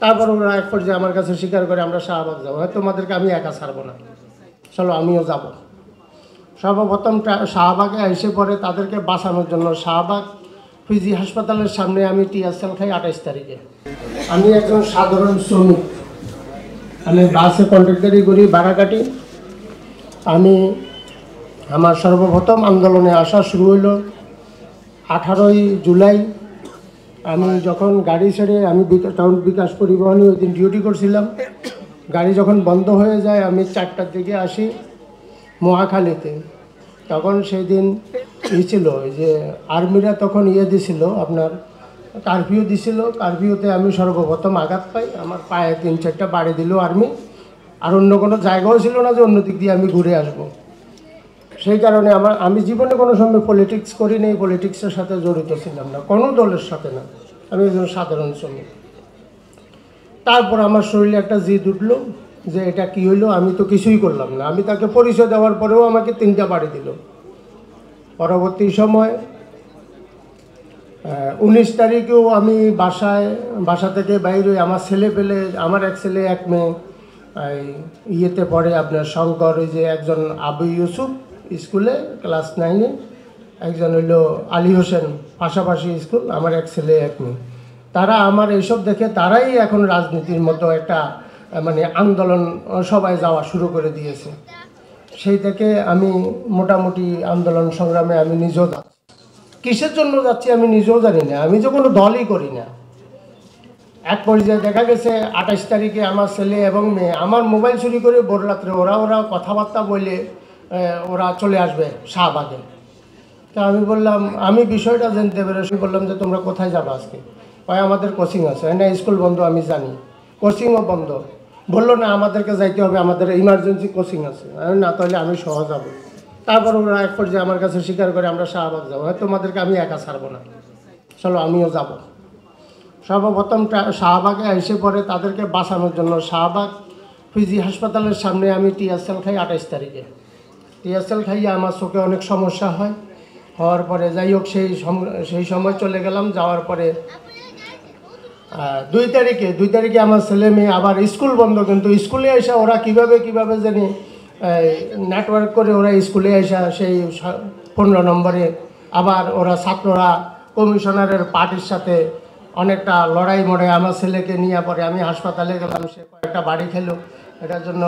তারপর ওরা এক পর্যায়ে আমার কাছে স্বীকার করে আমরা শাহবাগ যাবো, হয়তো তোমাদেরকে আমি একা ছাড়বো না, চলো আমিও যাব। সর্বপ্রথম শাহবাগে এসে পরে তাদেরকে বাঁচানোর জন্য শাহবাগ পিজি হাসপাতালের সামনে আমি টিয়ারসেল খাই 28 তারিখে। আমি একজন সাধারণ শ্রমিক, আমি বাসে কন্ট্রাক্টারি করি, ভাড়া কাটি। আমি আমার সর্বপ্রথম আন্দোলনে আসা শুরু হইল 18ই জুলাই। আমি যখন গাড়ি ছেড়ে আমি টাউন বিকাশ পরিবহনে ওই দিন ডিউটি করছিলাম, গাড়ি যখন বন্ধ হয়ে যায় আমি 4টার দিকে আসি মহাখালীতে। তখন সেই দিন ছিল যে আর্মিরা তখন দিছিল, আপনার কারফিউ দিছিল। কারফিউতে আমি সর্বপ্রথম আঘাত পাই, আমার পায়ে 3-4টা বাড়ি দিল আর্মি। আর অন্য কোনো জায়গাও ছিল না যে অন্য দিক দিয়ে আমি ঘুরে আসব। সেই কারণে আমি জীবনে কোনো সময় পলিটিক্স করি নেই, পলিটিক্সের সাথে জড়িত ছিলাম না, কোনো দলের সাথে না, আমি একজন সাধারণ শ্রমিক। তারপর আমার শরীরে একটা জিদ উঠলো যে এটা কি হইলো, আমি তো কিছুই করলাম না। আমি তাকে পরিচয় দেওয়ার পরেও আমাকে 3টা বাড়ি দিল। পরবর্তী সময় 19 তারিখেও আমি বাসা থেকে বাইরে, আমার ছেলে পেলে, আমার এক ছেলে এক মেয়ে ইয়েতে পড়ে, আপনার শঙ্কর, ওই যে একজন আবু ইউসুফ স্কুলে ক্লাস 9-এ, একজন হইল আলী হোসেন পাশাপাশি স্কুল, আমার এক ছেলে এক মেয়ে। তারা আমার এইসব দেখে তারাই এখন রাজনীতির মতো একটা মানে আন্দোলন সবাই যাওয়া শুরু করে দিয়েছে। সেই থেকে আমি মোটামুটি আন্দোলন সংগ্রামে আমি নিজেও যাচ্ছি। কিসের জন্য যাচ্ছি আমি নিজেও জানি না, আমি যে কোনো দলই করি না। এক পর্যায়ে দেখা গেছে 28 তারিখে আমার ছেলে এবং মেয়ে আমার মোবাইল চুরি করে ভোর রাত্রে ওরা কথাবার্তা বলে ওরা চলে আসবে শাহবাগে। তা আমি বললাম, আমি বিষয়টা জানতে পেরেছি, বললাম যে তোমরা কোথায় যাবে আজকে? ভাই আমাদের কোচিং আছে। না স্কুল বন্ধ, আমি জানি, কোচিংও বন্ধ। বললো না আমাদেরকে যাইতে হবে, আমাদের ইমার্জেন্সি কোচিং আছে। আমি না, তাহলে আমি সহ যাবো। তারপর ওরা এক পর্যায়ে আমার কাছে স্বীকার করে আমরা শাহবাগ যাবো, হয়তো তোমাদেরকে আমি একা ছাড়বো না, চলো আমিও যাব। সর্বপ্রথম শাহবাগে এসে পরে তাদেরকে বাঁচানোর জন্য শাহবাগ পিজি হাসপাতালের সামনে আমি টিয়ারসেল খাই 28 তারিখে। টিয়ারসেল খাইয়ে আমার চোখে অনেক সমস্যা হওয়ার পরে যাই হোক সেই সময় চলে গেলাম। যাওয়ার পরে 2 তারিখে আমার ছেলে মেয়ে আবার স্কুল বন্ধ, কিন্তু স্কুলে এসে ওরা কিভাবে জানি নেটওয়ার্ক করে ওরা স্কুলে এসে সেই 15 নম্বরে আবার ওরা ছাত্ররা কমিশনারের পার্টির সাথে অনেকটা লড়াই মড়াই আমার ছেলেকে নিয়ে পরে আমি হাসপাতালে গেলাম। সে কয়েকটা বাড়ি খেলো, এটার জন্য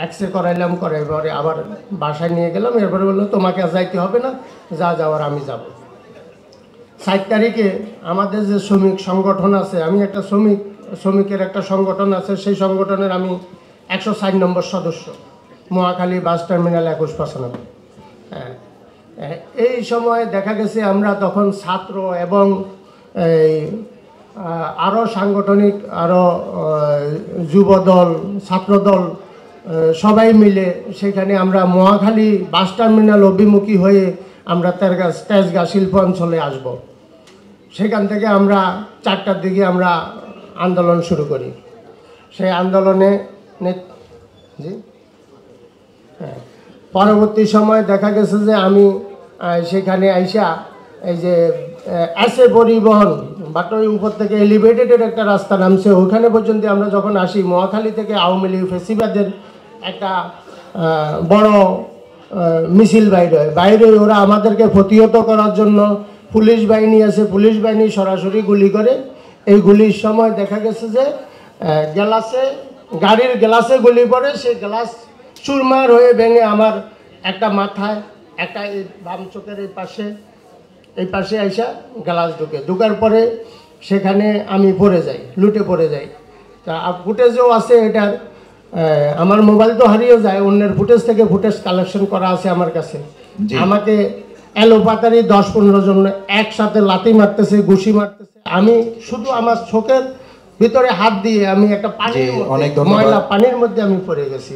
এক্সরে করাইলাম, পরে আবার বাসায় নিয়ে গেলাম। এরপরে বললো তোমাকে যাইতে হবে না, যা যাওয়ার আমি যাব। 7 তারিখে আমাদের যে শ্রমিক সংগঠন আছে, আমি একটা শ্রমিকের একটা সংগঠন আছে, সেই সংগঠনের আমি 104 নম্বর সদস্য, মহাখালী বাস টার্মিনাল 2195। হ্যাঁ, এই সময় দেখা গেছে আমরা তখন ছাত্র এবং আরও সাংগঠনিক আরও যুবদল, ছাত্রদল সবাই মিলে সেখানে আমরা মহাখালী বাস টার্মিনাল অভিমুখী হয়ে আমরা তেজগাঁ শিল্প অঞ্চলে আসব। সেখান থেকে আমরা 4টার দিকে আমরা আন্দোলন শুরু করি। সেই আন্দোলনে পরবর্তী সময় দেখা গেছে যে আমি সেখানে আইসা এই যে এসে পরিবহন বাটই উপর থেকে এলিভেটেডের একটা রাস্তা নামছে, ওখানে পর্যন্ত আমরা যখন আসি, মহাখালী থেকে আওয়ামী লীগ ফেসিবাদের একটা বড় মিছিল বাইরে ওরা আমাদেরকে প্রতিহত করার জন্য পুলিশ বাহিনী আছে, পুলিশ বাহিনী সরাসরি গুলি করে। এই গুলির সময় দেখা গেছে যে গাড়ির গ্লাসে গুলি পড়ে, সেই গ্লাস চুরমার হয়ে ভেঙে আমার একটা মাথায়, একটা বাম চোখের এই পাশে আইসা গ্লাস ঢুকার পরে সেখানে আমি লুটে পড়ে যাই। তা ফুটেজও আছে এটার, আমার মোবাইল তো হারিয়ে যায়, অন্যের ফুটেজ কালেকশন করা আছে আমার কাছে। আমাকে এলোপাতারি 10-15 জন একসাথে লাথি মারতেছে, ঘুষি মারতেছে। আমি শুধু আমার চোখের ভিতরে হাত দিয়ে আমি একটা ময়লা পানির মধ্যে আমি পড়ে গেছি।